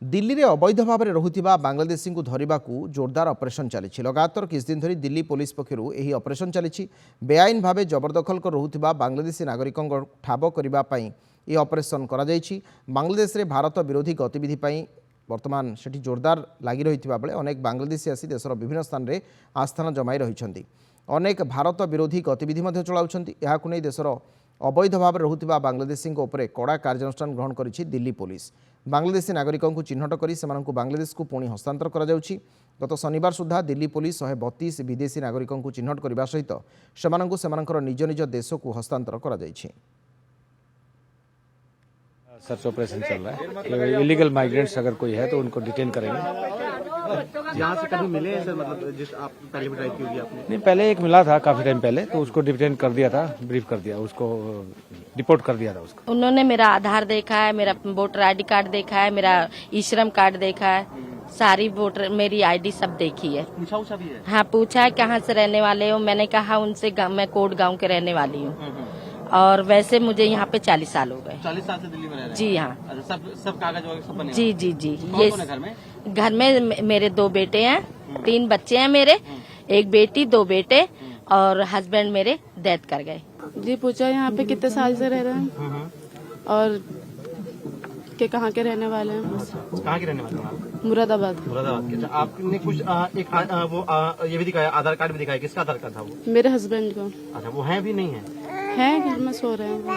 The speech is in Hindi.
दिल्ली रे अवैध भाव में रहुथिबा बांग्लादेशी को धरिबाकू जोरदार ऑपरेशन चली लगातार किछ दिन धरी दिल्ली पुलिस पक्षरु एही ऑपरेशन चली बेआईन भाव जबरदखल कर रहुथिबा बांग्लादेशी नागरिकों ठाब करबा पई ए ऑपरेशन करा जायछि। बांग्लादेश रे भारत विरोधी गतिविधि पई वर्तमान सेठी जोरदार लागि रहिथिबा बेले अनेक बांग्लादेशी आसी देशर विभिन्न स्थान रे आस्थान जमाई रहिछन्ति। अनेक भारत विरोधी गतिविधि मध्य चलाउछन्ति। एहाकु नै देशर अवैध भाव में रहुथिबा बांग्लादेशी उपरे कड़ा कार्यानुष्ठान ग्रहण करिछि दिल्ली पुलिस। बांग्लादेशी नागरिकों को चिन्हट करी सेमानंकु बांग्लादेश को पुणी हस्तांतर करा जाउछि। गत शनिवार सुधा दिल्ली पुलिस 132 विदेशी नागरिकों को चिन्हट करबा सहित सेमानंकु सेमानंकर निज निज देश को हस्तांतर करा जाइछि। सर्च ऑपरेशन चल रहा है। इलीगल माइग्रेंट्स अगर कोई है तो उनको डिटेन करेंगे। यहाँ से कभी मिले हैं सर, मतलब जिस आप पहले बताई थी होगी आपने? नहीं, पहले एक मिला था काफी टाइम पहले, तो उसको डिटेन कर दिया था, ब्रीफ कर दिया, उसको रिपोर्ट कर दिया था उसको। उन्होंने मेरा आधार देखा है, मेरा वोटर आईडी कार्ड देखा है, मेरा ई श्रम कार्ड देखा है, सारी वोटर मेरी आईडी सब देखी है। पूछा भी है? हाँ, पूछा है कहाँ से रहने वाले हो। मैंने कहा उनसे मैं कोट गाँव के रहने वाली हूँ और वैसे मुझे यहाँ पे 40 साल हो गए। 40 साल से दिल्ली में रह रहे हैं? जी हाँ। अच्छा, सब कागज वगैरह सब बने? जी जी जी। ये घर में मेरे 2 बेटे हैं, 3 बच्चे हैं मेरे, 1 बेटी 2 बेटे और हस्बैंड मेरे डेथ कर गए। जी पूछा यहाँ पे कितने साल से रह रहे हैं और के कहाँ के रहने वाले हैं। कहाँ के रहने वाले हैं? मुरादाबाद। मुरादाबाद के। अच्छा, आपने कुछ ये भी दिखाया, आधार कार्ड भी दिखाया, किसका आधार कार्ड था वो? मेरे हस्बैंड को। अच्छा, वो है भी नहीं है? है घर में सो रहे हैं वो।